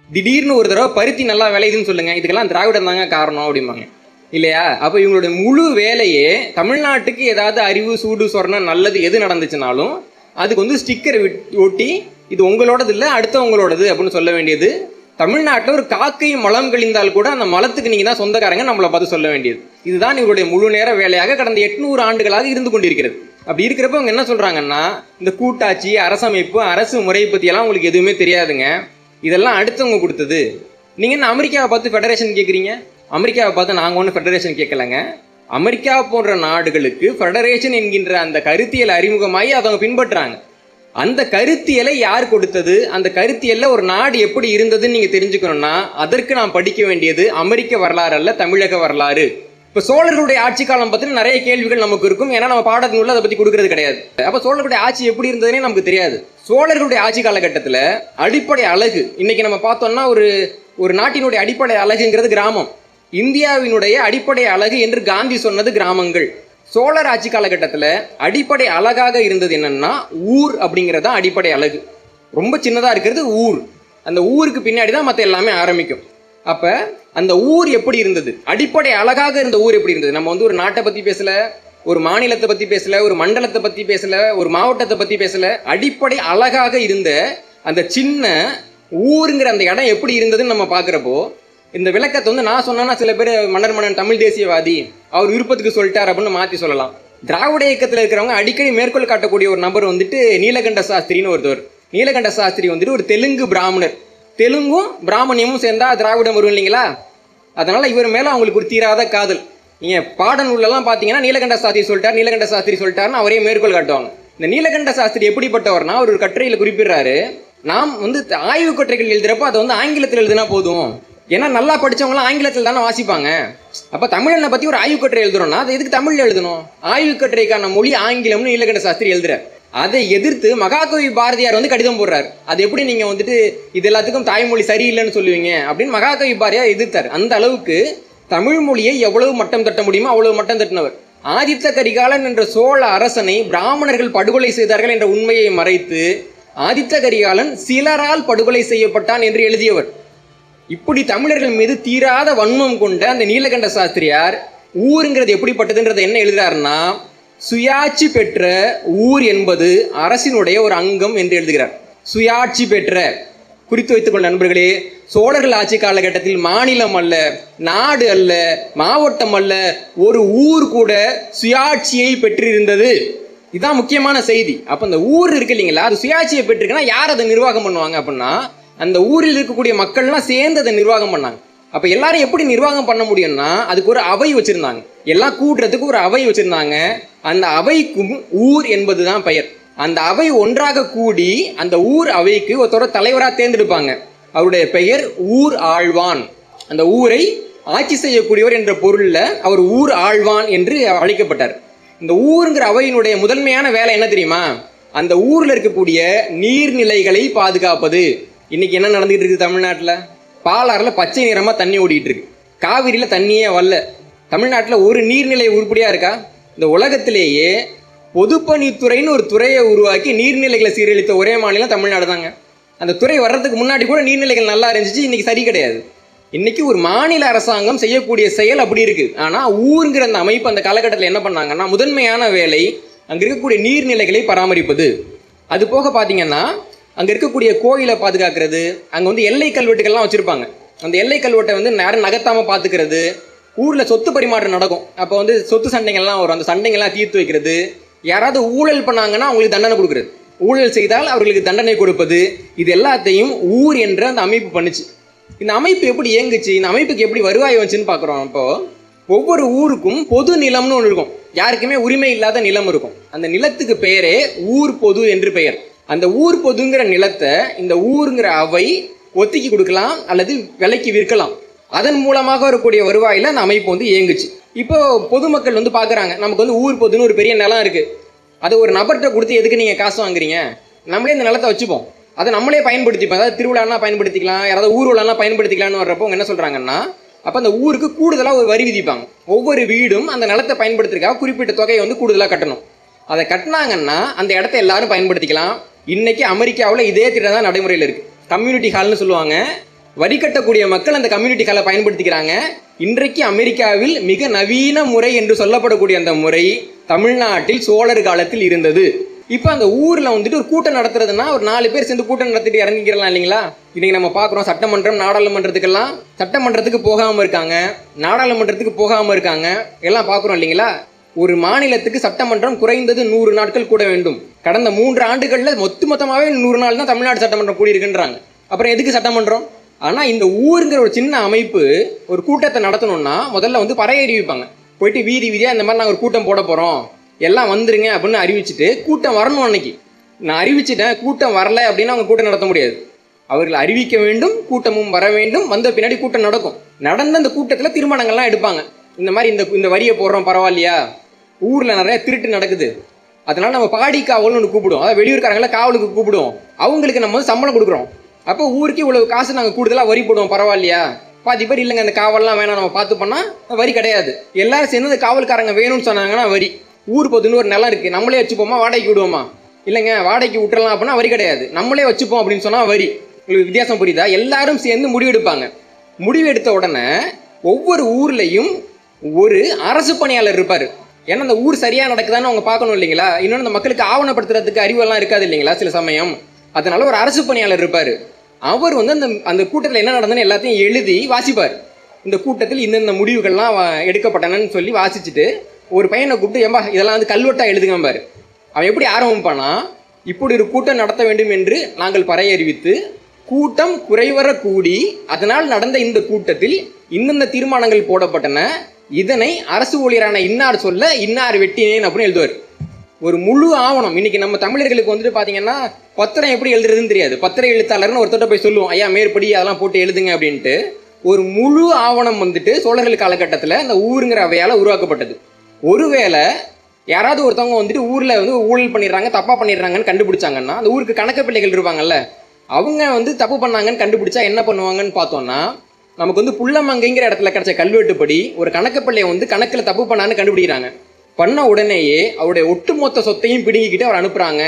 திடீர்னு ஒரு தடவை பருத்தி நல்லா விளையுதுன்னு சொல்லுங்க, இதுக்கெல்லாம் திராவிடம் தாங்க காரணம் அப்படிம்பாங்க இல்லையா? அப்போ இவங்களுடைய முழு வேலையே தமிழ்நாட்டுக்கு ஏதாவது அறிவு சூடு சொரணம் நல்லது எது நடந்துச்சுனாலும் அதுக்கு வந்து ஸ்டிக்கர் ஒட்டி இது உங்களோடது இல்லை அடுத்தவங்களோடது அப்படின்னு சொல்ல வேண்டியது. தமிழ்நாட்டில் ஒரு காக்கை மலம் கழிந்தால் கூட அந்த மலத்துக்கு நீங்கள் தான் சொந்தக்காரங்க நம்மளை பார்த்து சொல்ல வேண்டியது. இதுதான் இவருடைய முழு நேர வேலையாக கடந்த 800 ஆண்டுகளாக இருந்து கொண்டிருக்கிறது. அப்படி இருக்கிறப்ப அவங்க என்ன சொல்கிறாங்கன்னா, இந்த கூட்டாட்சி அரசமைப்பு அரசு முறை பற்றியெல்லாம் உங்களுக்கு எதுவுமே தெரியாதுங்க, இதெல்லாம் அடுத்தவங்க கொடுத்தது. நீங்கள் என்ன அமெரிக்காவை பார்த்து ஃபெடரேஷன் கேட்குறீங்க? அமெரிக்காவை பார்த்து நாங்கள் ஒன்றும் ஃபெடரேஷன் கேட்கலங்க. அமெரிக்கா போன்ற நாடுகளுக்கு ஃபெடரேஷன் என்கின்ற அந்த கருத்தியல் அறிமுகமாகி அதை அவங்க பின்பற்றுறாங்க. அந்த கருத்தியலை யார் கொடுத்தது, அந்த கருத்தியல்ல ஒரு நாடு எப்படி இருந்ததுன்னு நீங்கள் தெரிஞ்சுக்கணும்னா அதற்கு நாம் படிக்க வேண்டியது அமெரிக்க வரலாறு அல்ல, தமிழக வரலாறு. இப்போ சோழர்களுடைய ஆட்சி காலம் பற்றின நிறைய கேள்விகள் நமக்கு இருக்கும், ஏன்னா நம்ம பாடத்தினுள்ள அதை பற்றி கொடுக்கறது கிடையாது. அப்போ சோழர்களுடைய ஆட்சி எப்படி இருந்ததுன்னே நமக்கு தெரியாது. சோழர்களுடைய ஆட்சி காலகட்டத்தில் அடிப்படை அழகு இன்னைக்கு நம்ம பார்த்தோம்னா ஒரு நாட்டினுடைய அடிப்படை அழகுங்கிறது கிராமம். இந்தியாவினுடைய அடிப்படை அழகு என்று காந்தி சொன்னது கிராமங்கள். சோழர் ஆட்சி காலகட்டத்தில் அடிப்படை அழகாக இருந்தது என்னன்னா ஊர் அப்படிங்கிறது தான் அடிப்படை அழகு. ரொம்ப சின்னதாக இருக்கிறது ஊர், அந்த ஊருக்கு பின்னாடி தான் மற்ற எல்லாமே ஆரம்பிக்கும். அப்போ அந்த ஊர் எப்படி இருந்தது, அடிப்படை அழகாக இருந்த ஊர் எப்படி இருந்தது? நம்ம வந்து ஒரு நாட்டை பற்றி பேசலை, ஒரு மாநிலத்தை பற்றி பேசலை, ஒரு மண்டலத்தை பற்றி பேசலை, ஒரு மாவட்டத்தை பற்றி பேசலை. அடிப்படை அழகாக இருந்த அந்த சின்ன ஊருங்கிற அந்த இடம் எப்படி இருந்ததுன்னு நம்ம பார்க்குறப்போ இந்த விளக்கத்தை வந்து நான் சொன்னேன்னா சில பேர் மன்னர் தமிழ் தேசியவாதி அவர் விருப்பத்துக்கு சொல்லிட்டார் அப்படின்னு மாற்றி சொல்லலாம். திராவிட இயக்கத்தில் இருக்கிறவங்க அடிக்கடி மேற்கோள் காட்டக்கூடிய ஒரு நபர் வந்துட்டு நீலகண்ட சாஸ்திரின்னு ஒருத்தவர். நீலகண்ட சாஸ்திரி வந்துட்டு ஒரு தெலுங்கு பிராமணர். தெலுங்கும் பிராமணியமும் சேர்ந்தா திராவிடம் வரும் இல்லைங்களா? அதனால இவர் மேலே அவங்களுக்கு ஒரு தீராத காதல். நீங்கள் பாடநூலெல்லாம் பார்த்தீங்கன்னா நீலகண்ட சாஸ்திரி சொல்லிட்டார், நீலகண்ட சாஸ்திரி சொல்லிட்டாருன்னு அவரே மேற்கோள் காட்டுவாங்க. இந்த நீலகண்ட சாஸ்திரி எப்படிப்பட்டவர்னா ஒரு கட்டுரையில் குறிப்பிடுறாரு, நாம் வந்து ஆய்வு கட்டுரைகள் எழுதுறப்போ அதை வந்து ஆங்கிலத்தில் எழுதுனா போதும், ஏன்னா நல்லா படித்தவங்களாம் ஆங்கிலத்தில் தானே வாசிப்பாங்க. அப்போ தமிழனை பற்றி ஒரு ஆய்வு கட்டுரை எழுதுறோம்னா அது எதுக்கு தமிழில் எழுதணும்? ஆய்வு கட்டுரைக்கான மொழி ஆங்கிலம்னு நீலகண்ட சாஸ்திரி எழுதுறார். அதை எதிர்த்து மகாகவி பாரதியார் வந்து கடிதம் போடுறாரு. அது எப்படி நீங்கள் வந்துட்டு இது எல்லாத்துக்கும் தாய்மொழி சரியில்லைன்னு சொல்லுவீங்க அப்படின்னு மகாகவி பாரதியார் எதிர்த்தார். அந்த அளவுக்கு தமிழ் மொழியை எவ்வளவு மட்டம் தட்ட முடியுமோ அவ்வளவு மட்டம் தட்டினவர். ஆதித்த கரிகாலன் என்ற சோழ அரசனை பிராமணர்கள் படுகொலை செய்தார்கள் என்ற உண்மையை மறைத்து ஆதித்த கரிகாலன் சிலரால் படுகொலை செய்யப்பட்டான் என்று எழுதியவர். இப்படி தமிழர்கள் மீது தீராத வன்மம் கொண்ட அந்த நீலகண்ட சாஸ்திரியார் ஊருங்கிறது எப்படிப்பட்டதுன்றதை என்ன எழுதுகிறார்னா, சுயாட்சி பெற்ற ஊர் என்பது அரசினுடைய ஒரு அங்கம் என்று எழுதுகிறார். சுயாட்சி பெற்ற, குறித்து வைத்துக் கொள்ள நண்பர்களே, சோழர்கள் ஆட்சி காலகட்டத்தில் மாநிலம் அல்ல, நாடு அல்ல, மாவட்டம் அல்ல, ஒரு ஊர் கூட சுயாட்சியை பெற்றிருந்தது. இதுதான் முக்கியமான செய்தி. அப்போ அந்த ஊர் இருக்கு இல்லைங்களா, அது சுயாட்சியை பெற்றிருக்குன்னா யார் அதை நிர்வாகம் பண்ணுவாங்க அப்படின்னா அந்த ஊரில் இருக்கக்கூடிய மக்கள்லாம் சேர்ந்து அதை நிர்வாகம் பண்ணாங்க. அப்போ எல்லாரும் எப்படி நிர்வாகம் பண்ண முடியும்னா அதுக்கு ஒரு அவை வச்சுருந்தாங்க, எல்லாம் கூட்டுறதுக்கு ஒரு அவை வச்சுருந்தாங்க. அந்த அவைக்கும் ஊர் என்பது தான் பெயர். அந்த அவை ஒன்றாக கூடி அந்த ஊர் அவைக்கு ஒருத்தரோட தலைவராக தேர்ந்தெடுப்பாங்க. அவருடைய பெயர் ஊர் ஆழ்வான். அந்த ஊரை ஆட்சி செய்யக்கூடியவர் என்ற பொருளில் அவர் ஊர் ஆழ்வான் என்று அழைக்கப்பட்டார். இந்த ஊருங்கிற அவையினுடைய முதன்மையான வேலை என்ன தெரியுமா? அந்த ஊரில் இருக்கக்கூடிய நீர்நிலைகளை பாதுகாப்பது. இன்னைக்கு என்ன நடந்துகிட்டு இருக்குது தமிழ்நாட்டில்? பாலாறில் பச்சை நிறமாக தண்ணி ஓடிட்டு இருக்கு, காவிரியில் தண்ணியே வரல. தமிழ்நாட்டில் ஒரு நீர்நிலை உருப்படியாக இருக்கா? இந்த உலகத்திலேயே பொதுப்பணித்துறைன்னு ஒரு துறையை உருவாக்கி நீர்நிலைகளை சீரழித்த ஒரே மாநிலம் தமிழ்நாடு தாங்க. அந்த துறை வர்றதுக்கு முன்னாடி கூட நீர்நிலைகள் நல்லா இருந்துச்சு, இன்னைக்கு சரி கிடையாது. இன்னைக்கு ஒரு மாநில அரசாங்கம் செய்யக்கூடிய செயல் அப்படி இருக்கு. ஆனால் ஊருங்கிற அந்த அமைப்பு அந்த காலகட்டத்தில் என்ன பண்ணாங்கன்னா முதன்மையான வேலை அங்கே இருக்கக்கூடிய நீர்நிலைகளை பராமரிப்பது. அது போக பார்த்தீங்கன்னா அங்கே இருக்கக்கூடிய கோயிலை பாதுகாக்கிறது, அங்கே வந்து எல்லை கல்வெட்டுகள்லாம் வச்சுருப்பாங்க, அந்த எல்லை கல்வெட்டை வந்து நேரம் நகர்த்தாமல் பார்த்துக்கிறது. ஊரில் சொத்து பரிமாற்றம் நடக்கும், அப்போ வந்து சொத்து சண்டைகள்லாம் வரும், அந்த சண்டைகள்லாம் தீர்த்து வைக்கிறது. யாராவது ஊழல் பண்ணாங்கன்னா அவங்களுக்கு தண்டனை கொடுக்குறது, ஊழல் செய்தால் அவர்களுக்கு தண்டனை கொடுப்பது. இது எல்லாத்தையும் ஊர் என்ற அந்த அமைப்பு பண்ணுச்சு. இந்த அமைப்பு எப்படி இயங்குச்சு, இந்த அமைப்புக்கு எப்படி வருவாய் வந்துச்சுன்னு பார்க்குறோம். அப்போது ஒவ்வொரு ஊருக்கும் பொது நிலம்னு ஒன்று இருக்கும், யாருக்குமே உரிமை இல்லாத நிலம் இருக்கும். அந்த நிலத்துக்கு பெயரே ஊர் பொது என்று பெயர். அந்த ஊர் பொதுங்கிற நிலத்தை இந்த ஊருங்கிற அவை ஒத்திக்கி கொடுக்கலாம் அல்லது விலைக்கு விற்கலாம். அதன் மூலமாக வரக்கூடிய வருவாயில் அந்த அமைப்பு வந்து இயங்குச்சு. இப்போ பொதுமக்கள் வந்து பார்க்குறாங்க, நமக்கு வந்து ஊர் பொதுன்னு ஒரு பெரிய நிலம் இருக்குது, அதை ஒரு நபர்கிட்ட கொடுத்து எதுக்கு நீங்கள் காசு வாங்குறீங்க, நம்மளே இந்த நிலத்தை வச்சுப்போம், அதை நம்மளே பயன்படுத்திப்போம், அதாவது திருவிழானா பயன்படுத்திக்கலாம், யாராவது ஊர்வலம்னா பயன்படுத்திக்கலாம்னு வர்றப்போ அவங்க என்ன சொல்கிறாங்கன்னா, அப்போ அந்த ஊருக்கு கூடுதலாக ஒரு வரி விதிப்பாங்க. ஒவ்வொரு வீடும் அந்த நிலத்தை பயன்படுத்துறதுக்காக குறிப்பிட்ட தொகையை வந்து கூடுதலாக கட்டணும். அதை கட்டினாங்கன்னா அந்த இடத்த எல்லாரும் பயன்படுத்திக்கலாம். இன்னைக்கு அமெரிக்காவில் இதே திட்டம் தான் நடைமுறையில் இருக்குது. கம்யூனிட்டி ஹால்னு சொல்லுவாங்க. வரி கட்டக்கூடிய மக்கள் அந்த கம்யூனிட்டி காலை பயன்படுத்திக்கிறாங்க. இன்றைக்கு அமெரிக்காவில் மிக நவீன முறை என்று சொல்லப்படக்கூடிய அந்த முறை தமிழ்நாட்டில் சோழர் காலத்தில் இருந்தது. இப்போ அந்த ஊரில் வந்துட்டு ஒரு கூட்டம் நடத்துறதுன்னா ஒரு 4 பேர் சேர்ந்து கூட்டம் நடத்திட்டு இறங்கிக்கிறலாம் இல்லைங்களா? இன்னைக்கு நம்ம பார்க்குறோம் சட்டமன்றம் நாடாளுமன்றத்துக்கெல்லாம் சட்டமன்றத்துக்கு போகாமல் இருக்காங்க, நாடாளுமன்றத்துக்கு போகாமல் இருக்காங்க, எல்லாம் பார்க்குறோம் இல்லைங்களா? ஒரு மாநிலத்துக்கு சட்டமன்றம் குறைந்தது 100 நாட்கள் கூட வேண்டும். கடந்த 3 ஆண்டுகளில் மொத்தமாகவே 100 நாள் தான் தமிழ்நாடு சட்டமன்றம் கூடியிருக்குன்றாங்க. அப்புறம் எதுக்கு சட்டமன்றம்? ஆனால் இந்த ஊருங்கிற ஒரு சின்ன அமைப்பு ஒரு கூட்டத்தை நடத்தணும்னா முதல்ல வந்து பறைய அறிவிப்பாங்க. போயிட்டு வீதி வீதியாக இந்த மாதிரி நாங்கள் ஒரு கூட்டம் போட போகிறோம், எல்லாம் வந்துருங்க அப்படின்னு அறிவிச்சுட்டு கூட்டம் வரணும். அன்னைக்கு நான் அறிவிச்சிட்டேன், கூட்டம் வரல அப்படின்னா அவங்க கூட்டம் நடத்த முடியாது. அவர்கள் அறிவிக்க வேண்டும், கூட்டமும் வர வேண்டும், வந்த பின்னாடி கூட்டம் நடக்கும். நடந்த அந்த கூட்டத்தில் தீர்மானங்கள்லாம் எடுப்பாங்க. இந்த மாதிரி இந்த வரியை போடுறோம் பரவாயில்லையா, ஊரில் நிறைய திருட்டு நடக்குது, அதனால நம்ம பாடி காவல்னு ஒன்று கூப்பிடுவோம், அதாவது வெளியூர்காரங்கள காவலுக்கு கூப்பிடுவோம், அவங்களுக்கு நம்ம வந்து சம்பளம் கொடுக்குறோம். அப்போ ஊருக்கு இவ்வளவு காசு நாங்கள் கூடுதலாக வரி போடுவோம் பரவாயில்லையா? பாதி பேர் இல்லைங்க அந்த காவல்லாம் வேணாம் நம்ம பார்த்து பண்ணால் வரி கிடையாது. எல்லாரும் சேர்ந்து அந்த காவல்காரங்க வேணும்னு சொன்னாங்கன்னா வரி. ஊர் பொதுன்னு ஒரு நிலம் இருக்குது, நம்மளே வச்சுப்போமா வாடகைக்கு விடுவோமா? இல்லைங்க வாடகைக்கு விட்டுறலாம் அப்படின்னா வரி கிடையாது, நம்மளே வச்சுப்போம் அப்படின்னு சொன்னால் வரி. உங்களுக்கு வித்தியாசம் புரியுதா? எல்லாரும் சேர்ந்து முடிவெடுப்பாங்க. முடிவெடுத்த உடனே ஒவ்வொரு ஊர்லேயும் ஒரு அரசு பணியாளர் இருப்பார். ஏன்னா அந்த ஊர் சரியாக நடக்குதான்னு அவங்க பார்க்கணும் இல்லைங்களா? இன்னொன்று அந்த மக்களுக்கு ஆவணப்படுத்துறதுக்கு அறிவெல்லாம் இருக்காது இல்லைங்களா சில சமயம். அதனால ஒரு அரசு பணியாளர் இருப்பார். அவர் வந்து அந்த கூட்டத்தில் என்ன நடந்ததுன்னு எல்லாத்தையும் எழுதி வாசிப்பார். இந்த கூட்டத்தில் இந்தந்த முடிவுகள்லாம் எடுக்கப்பட்டனன்னு சொல்லி வாசிச்சுட்டு ஒரு பையனை கூப்பிட்டு ஏம்பா இதெல்லாம் வந்து கல்வெட்டாக எழுதுங்கம்பார். அவன் எப்படி ஆரம்பிப்பானா, இப்படி ஒரு கூட்டம் நடத்த வேண்டும் என்று நாங்கள் பறைய அறிவித்து கூட்டம் குறைவர கூடி அதனால் நடந்த இந்த கூட்டத்தில் இந்தந்த தீர்மானங்கள் போடப்பட்டன, இதனை அரசு ஊழியரான இன்னார் சொல்ல இன்னார் வெட்டினேன் அப்படின்னு எழுதுவார். ஒரு முழு ஆவணம். இன்னைக்கு நம்ம தமிழர்களுக்கு வந்துட்டு பார்த்தீங்கன்னா பத்திரம் எப்படி எழுதுறதுன்னு தெரியாது. பத்திர எழுத்தாளர்னு ஒருத்தட்ட போய் சொல்லுவோம், ஐயா மேற்படி அதெல்லாம் போட்டு எழுதுங்க அப்படின்ட்டு. ஒரு முழு ஆவணம் வந்துட்டு சோழர்கள் காலகட்டத்தில் இந்த ஊருங்கிற அவையால் உருவாக்கப்பட்டது. ஒருவேளை யாராவது ஒருத்தவங்க வந்துட்டு ஊரில் வந்து ஊழல் பண்ணிடுறாங்க, தப்பாக பண்ணிடுறாங்கன்னு கண்டுபிடிச்சாங்கன்னா அந்த ஊருக்கு கணக்கு பிள்ளைகள் இருப்பாங்கல்ல, அவங்க வந்து தப்பு பண்ணாங்கன்னு கண்டுபிடிச்சா என்ன பண்ணுவாங்கன்னு பார்த்தோம்னா, நமக்கு வந்து புள்ளமங்கைங்கிற இடத்துல கிடைச்ச கல்வெட்டுப்படி ஒரு கணக்கு பிள்ளையை வந்து கணக்கில் தப்பு பண்ணான்னு கண்டுபிடிக்கிறாங்க. பண்ண உடனேயே அவருடைய ஒட்டுமொத்த சொத்தையும் பிடுங்கிக்கிட்டு அவர் அனுப்புகிறாங்க.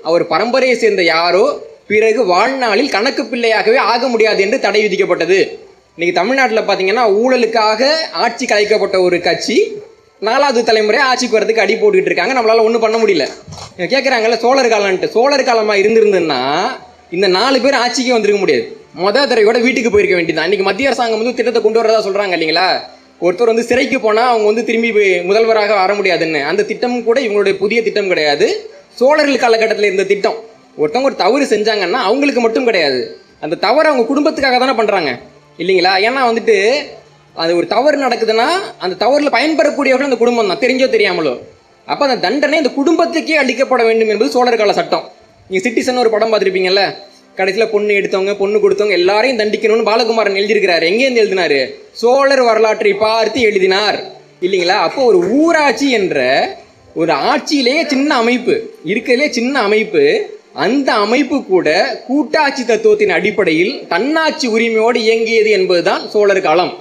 அவர் பரம்பரையை சேர்ந்த யாரோ பிறகு வாழ்நாளில் கணக்கு பிள்ளையாகவே ஆக முடியாது என்று தடை விதிக்கப்பட்டது. இன்னைக்கு தமிழ்நாட்டில் பார்த்தீங்கன்னா ஊழலுக்காக ஆட்சி கலைக்கப்பட்ட ஒரு கட்சி 4வது தலைமுறை ஆட்சிக்கு வரதுக்கு அடி போட்டுக்கிட்டு இருக்காங்க. நம்மளால ஒன்றும் பண்ண முடியல. கேட்குறாங்கல்ல சோழர் காலம்ன்ட்டு. சோழர் காலமாக இருந்திருந்ததுன்னா இந்த 4 பேர் ஆட்சிக்கே வந்திருக்க முடியாது. தடவையோட வீட்டுக்கு போயிருக்க வேண்டியதான். இன்னைக்கு மத்திய அரசாங்கம் வந்து திட்டத்தை கொண்டு வரதா சொல்கிறாங்க இல்லைங்களா? ஒருத்தர் வந்து சிறைக்கு போனால் அவங்க வந்து திரும்பி முதல்வராக வர முடியாதுன்னு. அந்த திட்டமும் கூட இவங்களுடைய புதிய திட்டம் கிடையாது, சோழர்கள் காலகட்டத்தில் இருந்த திட்டம். ஒருத்தவங்க ஒரு தவறு செஞ்சாங்கன்னா அவங்களுக்கு மட்டும் கிடையாது, அந்த தவறு அவங்க குடும்பத்துக்காக தானே பண்ணுறாங்க இல்லைங்களா? ஏன்னா வந்துட்டு அது ஒரு தவறு நடக்குதுன்னா அந்த தவறில் பயன்பெறக்கூடியவர்கள் அந்த குடும்பம் தான், தெரிஞ்சோ தெரியாமலோ. அப்போ அந்த தண்டனை அந்த குடும்பத்துக்கே அளிக்கப்பட வேண்டும் என்பது சோழர் கால சட்டம். நீங்கள் சிட்டிசன் ஒரு படம் பார்த்துருப்பீங்கல்ல, கடைசியில் பொண்ணு எடுத்தவங்க பொண்ணு கொடுத்தவங்க எல்லாரையும் தண்டிக்கணும்னு பாலகுமாரன் எழுதியிருக்கிறாரு. எங்கேருந்து எழுதினாரு? சோழர் வரலாற்றை பார்த்து எழுதினார் இல்லைங்களா? அப்போ ஒரு ஊராட்சி என்ற ஒரு ஆட்சியிலேயே சின்ன அமைப்பு இருக்கிறதுலே சின்ன அமைப்பு, அந்த அமைப்பு கூட கூட்டாட்சி தத்துவத்தின் அடிப்படையில் தன்னாட்சி உரிமையோடு இயங்கியது என்பதுதான் சோழர் காலம்.